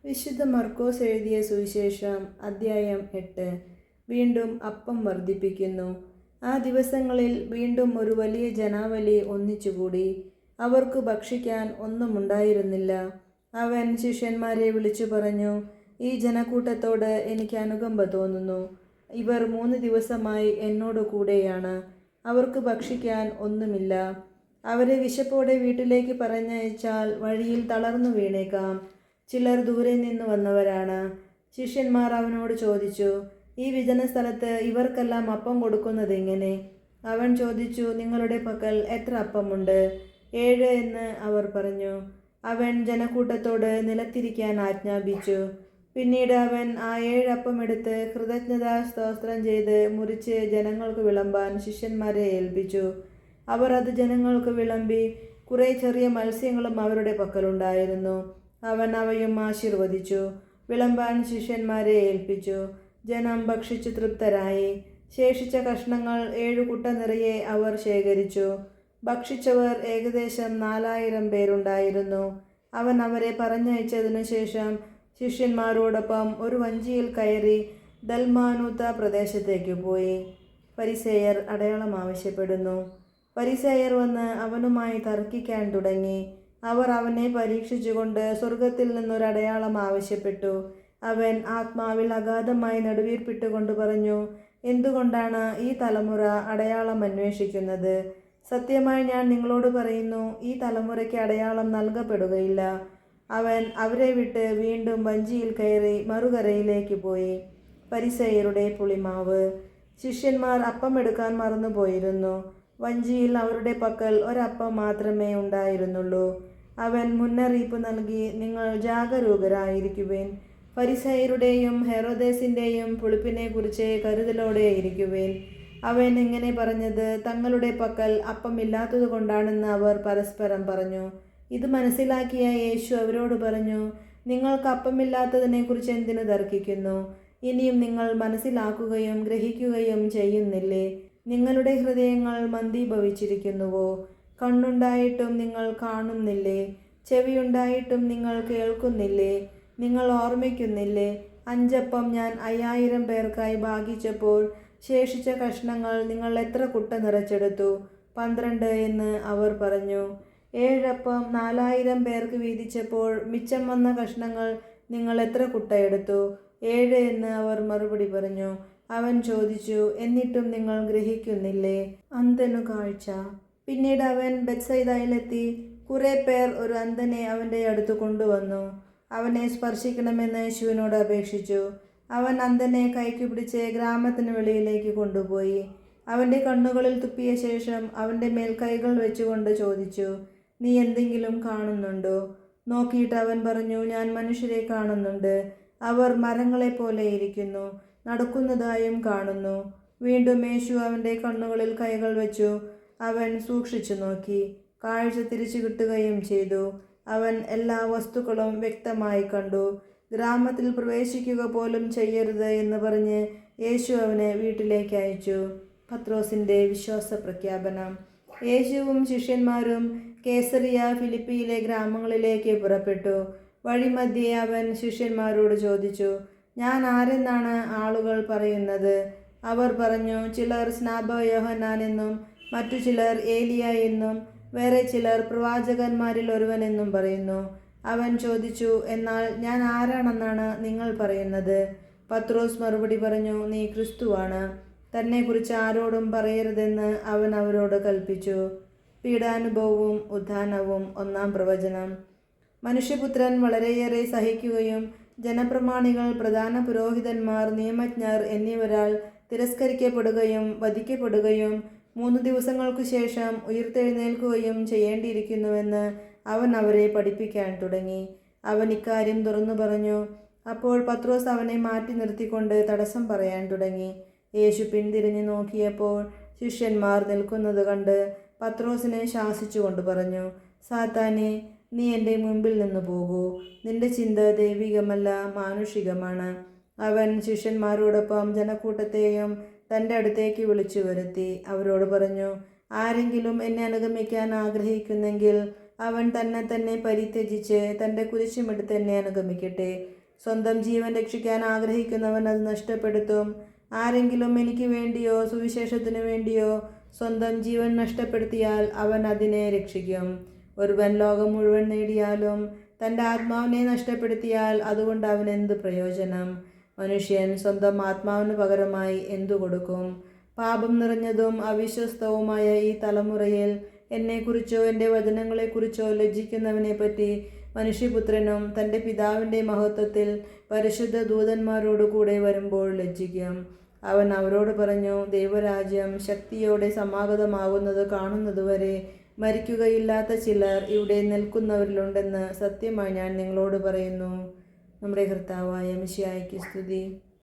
വിശുദ്ധ മർക്കോസ് എഴുതിയ സുവിശേഷം അദ്ധ്യായം 8. വീണ്ടും അപ്പം വർദ്ധിപ്പിക്കുന്നു. ആ ദിവസങ്ങളിൽ വീണ്ടും ഒരു വലിയ ജനാവലി ഒന്നിച്ചുകൂടി. അവർക്ക് ഭക്ഷിക്കാൻ ഒന്നുമുണ്ടായിരുന്നില്ല. അവൻ ശിഷ്യന്മാരെ വിളിച്ചു പറഞ്ഞു, ഈ ജനക്കൂട്ടത്തോട് എനിക്ക് അനുകമ്പ തോന്നുന്നു. ഇവർ 3 ദിവസമായി എന്നോട് കൂടെയാണ്. അവർക്ക് ഭക്ഷിക്കാൻ ഒന്നുമില്ല. അവരെ വിശപ്പോടെ വീട്ടിലേക്ക് പറഞ്ഞയച്ചാൽ വഴിയിൽ തളർന്നു വീണേക്കാം. ചിലർ ദൂരെ നിന്ന് വന്നവരാണ്. ശിഷ്യന്മാർ അവനോട് ചോദിച്ചു, ഈ വിജന സ്ഥലത്ത് ഇവർക്കെല്ലാം അപ്പം കൊടുക്കുന്നത് എങ്ങനെ? അവൻ ചോദിച്ചു, നിങ്ങളുടെ പക്കൽ എത്ര അപ്പമുണ്ട്? 7 എന്ന് അവർ പറഞ്ഞു. അവൻ ജനക്കൂട്ടത്തോട് നിലത്തിരിക്കാൻ ആജ്ഞാപിച്ചു. പിന്നീട് അവൻ ആ 7 അപ്പം എടുത്ത് കൃതജ്ഞതാ സ്തോത്രം ചെയ്ത് മുറിച്ച് ജനങ്ങൾക്ക് വിളമ്പാൻ ശിഷ്യന്മാരെ ഏൽപ്പിച്ചു. അവർ അത് ജനങ്ങൾക്ക് വിളമ്പി. കുറേ ചെറിയ മത്സ്യങ്ങളും അവരുടെ പക്കലുണ്ടായിരുന്നു. അവൻ അവയും ആശീർവദിച്ചു വിളമ്പാൻ ശിഷ്യന്മാരെ ഏൽപ്പിച്ചു. ജനം ഭക്ഷിച്ചു തൃപ്തരായി. ശേഷിച്ച കഷ്ണങ്ങൾ 7 കുട്ട നിറയെ അവർ ശേഖരിച്ചു. ഭക്ഷിച്ചവർ ഏകദേശം 4000 പേരുണ്ടായിരുന്നു. അവൻ അവരെ പറഞ്ഞയച്ചതിനു ശേഷം ശിഷ്യന്മാരോടൊപ്പം ഒരു വഞ്ചിയിൽ കയറി ദൽമാനൂത്ത പ്രദേശത്തേക്ക് പോയി. ഫരിസേയർ അടയാളം ആവശ്യപ്പെടുന്നു. ഫരിസേയർ വന്ന് അവനുമായി തർക്കിക്കാൻ തുടങ്ങി. അവർ അവനെ പരീക്ഷിച്ചുകൊണ്ട് സ്വർഗത്തിൽ നിന്നൊരടയാളം ആവശ്യപ്പെട്ടു. അവൻ ആത്മാവിൽ അഗാധമായി നെടുവീർപ്പിട്ടുകൊണ്ട് പറഞ്ഞു, എന്തുകൊണ്ടാണ് ഈ തലമുറ അടയാളം അന്വേഷിക്കുന്നത്? സത്യമായി ഞാൻ നിങ്ങളോട് പറയുന്നു, ഈ തലമുറയ്ക്ക് അടയാളം നൽകപ്പെടുകയില്ല. അവൻ അവരെ വിട്ട് വീണ്ടും വഞ്ചിയിൽ കയറി മറുകരയിലേക്ക് പോയി. ഫരിസേയരുടെ പുളിമാവ്. ശിഷ്യന്മാർ അപ്പം എടുക്കാൻ മറന്നുപോയിരുന്നു. വഞ്ചിയിൽ അവരുടെ പക്കൽ ഒരപ്പം മാത്രമേ ഉണ്ടായിരുന്നുള്ളൂ. അവൻ മുന്നറിയിപ്പ് നൽകി, നിങ്ങൾ ജാഗരൂകരായിരിക്കുവിൻ. ഫരിസേയരുടെയും ഹെറോദേസിൻ്റെയും പുളിപ്പിനെക്കുറിച്ച് കരുതലോടെ ഇരിക്കുവിൻ. അവൻ ഇങ്ങനെ പറഞ്ഞത് തങ്ങളുടെ പക്കൽ അപ്പം ഇല്ലാത്തതുകൊണ്ടാണെന്ന് അവർ പരസ്പരം പറഞ്ഞു. ഇത് മനസ്സിലാക്കിയ യേശു അവരോട് പറഞ്ഞു, നിങ്ങൾക്ക് അപ്പമില്ലാത്തതിനെക്കുറിച്ച് എന്തിനു തർക്കിക്കുന്നു? ഇനിയും നിങ്ങൾ മനസ്സിലാക്കുകയും ഗ്രഹിക്കുകയും ചെയ്യുന്നില്ലേ? നിങ്ങളുടെ ഹൃദയങ്ങൾ മന്ദീഭവിച്ചിരിക്കുന്നുവോ? കണ്ണുണ്ടായിട്ടും നിങ്ങൾ കാണുന്നില്ലേ? ചെവിയുണ്ടായിട്ടും നിങ്ങൾ കേൾക്കുന്നില്ലേ? നിങ്ങൾ ഓർമ്മിക്കുന്നില്ലേ? 5 അപ്പം ഞാൻ 5000 പേർക്കായി ഭാഗിച്ചപ്പോൾ ശേഷിച്ച കഷ്ണങ്ങൾ നിങ്ങൾ എത്ര കുട്ട നിറച്ചെടുത്തു? 12 എന്ന് അവർ പറഞ്ഞു. 7 അപ്പം 4000 പേർക്ക് വീതിച്ചപ്പോൾ മിച്ചം വന്ന കഷ്ണങ്ങൾ നിങ്ങൾ എത്ര കുട്ട എടുത്തു? 7 എന്ന് അവർ മറുപടി പറഞ്ഞു. അവൻ ചോദിച്ചു, എന്നിട്ടും നിങ്ങൾ ഗ്രഹിക്കുന്നില്ലേ? അന്ധനു കാഴ്ച. പിന്നീട് അവൻ ബെത്സയിദയിലെത്തി. കുറേ പേർ ഒരു അന്ധനെ അവൻ്റെ അടുത്ത് കൊണ്ടുവന്നു. അവനെ സ്പർശിക്കണമെന്ന് യേശുവിനോട് അപേക്ഷിച്ചു. അവൻ അന്ധനെ കൈക്ക് പിടിച്ച് ഗ്രാമത്തിന് വെളിയിലേക്ക് കൊണ്ടുപോയി. അവൻ്റെ കണ്ണുകളിൽ തുപ്പിയ ശേഷം അവൻ്റെ മേൽ കൈകൾ വെച്ചുകൊണ്ട് ചോദിച്ചു, നീ എന്തെങ്കിലും കാണുന്നുണ്ടോ? നോക്കിയിട്ട് അവൻ പറഞ്ഞു, ഞാൻ മനുഷ്യരെ കാണുന്നുണ്ട്. അവർ മരങ്ങളെപ്പോലെ ഇരിക്കുന്നു. നടക്കുന്നതായും കാണുന്നു. വീണ്ടും യേശു അവൻ്റെ കണ്ണുകളിൽ കൈകൾ വെച്ചു. അവൻ സൂക്ഷിച്ചു നോക്കി. കാഴ്ച തിരിച്ചു കിട്ടുകയും ചെയ്തു. അവൻ എല്ലാ വസ്തുക്കളും വ്യക്തമായി കണ്ടു. ഗ്രാമത്തിൽ പ്രവേശിക്കുക പോലും ചെയ്യരുത് എന്ന് പറഞ്ഞ് യേശു അവനെ വീട്ടിലേക്ക് അയച്ചു. പത്രോസിൻ്റെ വിശ്വാസ പ്രഖ്യാപനം. യേശുവും ശിഷ്യന്മാരും കേസറിയ ഫിലിപ്പിയിലെ ഗ്രാമങ്ങളിലേക്ക് പുറപ്പെട്ടു. വഴിമധ്യേ അവൻ ശിഷ്യന്മാരോട് ചോദിച്ചു, ഞാൻ ആരെന്നാണ് ആളുകൾ പറയുന്നത്? അവർ പറഞ്ഞു, ചിലർ സ്നാപക യോഹന്നാൻ എന്നും മറ്റു ചിലർ ഏലിയ എന്നും വേറെ ചിലർ പ്രവാചകന്മാരിൽ ഒരുവനെന്നും പറയുന്നു. അവൻ ചോദിച്ചു, എന്നാൽ ഞാൻ ആരാണെന്നാണ് നിങ്ങൾ പറയുന്നത്? പത്രോസ് മറുപടി പറഞ്ഞു, നീ ക്രിസ്തുവാണ്. തന്നെക്കുറിച്ച് ആരോടും പറയരുതെന്ന് അവൻ അവരോട് കൽപ്പിച്ചു. പീഡാനുഭവവും ഉത്ഥാനവും. 1-ാം പ്രവചനം. മനുഷ്യപുത്രൻ വളരെയേറെ സഹിക്കുകയും ജനപ്രമാണികൾ, പ്രധാന പുരോഹിതന്മാർ, നിയമജ്ഞർ എന്നിവരാൽ തിരസ്കരിക്കപ്പെടുകയും വധിക്കപ്പെടുകയും 3 ദിവസങ്ങൾക്കു ശേഷം ഉയിർത്തെഴുന്നേൽക്കുകയും ചെയ്യേണ്ടിയിരിക്കുന്നുവെന്ന് അവൻ അവരെ പഠിപ്പിക്കാൻ തുടങ്ങി. അവൻ ഇക്കാര്യം തുറന്നു പറഞ്ഞു. അപ്പോൾ പത്രോസ് അവനെ മാറ്റി നിർത്തിക്കൊണ്ട് തടസ്സം പറയാൻ തുടങ്ങി. യേശു പിന്തിരിഞ്ഞു നോക്കിയപ്പോൾ ശിഷ്യന്മാർ നിൽക്കുന്നത് കണ്ട് പത്രോസിനെ ശാസിച്ചുകൊണ്ട് പറഞ്ഞു, സാത്താനെ, നീ എൻ്റെ മുമ്പിൽ നിന്ന് പോകൂ. നിന്റെ ചിന്ത ദൈവികമല്ല, മാനുഷികമാണ്. അവൻ ശിഷ്യന്മാരോടൊപ്പം ജനക്കൂട്ടത്തെയും തൻ്റെ അടുത്തേക്ക് വിളിച്ചു വരുത്തി. അവരോട് പറഞ്ഞു, ആരെങ്കിലും എന്നെ അനുഗമിക്കാൻ ആഗ്രഹിക്കുന്നെങ്കിൽ അവൻ തന്നെ പരിത്യജിച്ച് തൻ്റെ കുരിശുമെടുത്ത് എന്നെ അനുഗമിക്കട്ടെ. സ്വന്തം ജീവൻ രക്ഷിക്കാൻ ആഗ്രഹിക്കുന്നവൻ അത് നഷ്ടപ്പെടുത്തും. ആരെങ്കിലും എനിക്ക് വേണ്ടിയോ സുവിശേഷത്തിനു വേണ്ടിയോ സ്വന്തം ജീവൻ നഷ്ടപ്പെടുത്തിയാൽ അവൻ അതിനെ രക്ഷിക്കും. ഒരുവൻ ലോകം മുഴുവൻ നേടിയാലും തൻ്റെ ആത്മാവിനെ നഷ്ടപ്പെടുത്തിയാൽ അതുകൊണ്ട് അവൻ എന്ത് പ്രയോജനം? മനുഷ്യൻ സ്വന്തം ആത്മാവിന് പകരമായി എന്തു കൊടുക്കും? പാപം നിറഞ്ഞതും അവിശ്വസ്തവുമായ ഈ തലമുറയിൽ എന്നെക്കുറിച്ചോ എൻ്റെ വചനങ്ങളെക്കുറിച്ചോ ലജ്ജിക്കുന്നവനെപ്പറ്റി മനുഷ്യപുത്രനും തൻ്റെ പിതാവിൻ്റെ മഹത്വത്തിൽ പരിശുദ്ധ ദൂതന്മാരോടുകൂടെ വരുമ്പോൾ ലജ്ജിക്കും. അവൻ അവരോട് പറഞ്ഞു, ദൈവരാജ്യം ശക്തിയോടെ സമാഗതമാകുന്നത് കാണുന്നതുവരെ മരിക്കുകയില്ലാത്ത ചിലർ ഇവിടെ നിൽക്കുന്നവരിലുണ്ടെന്ന് സത്യമായി ഞാൻ നിങ്ങളോട് പറയുന്നു. നമ്മുടെ കർത്താവായ മിശിഹായ്ക്ക് സ്തുതി.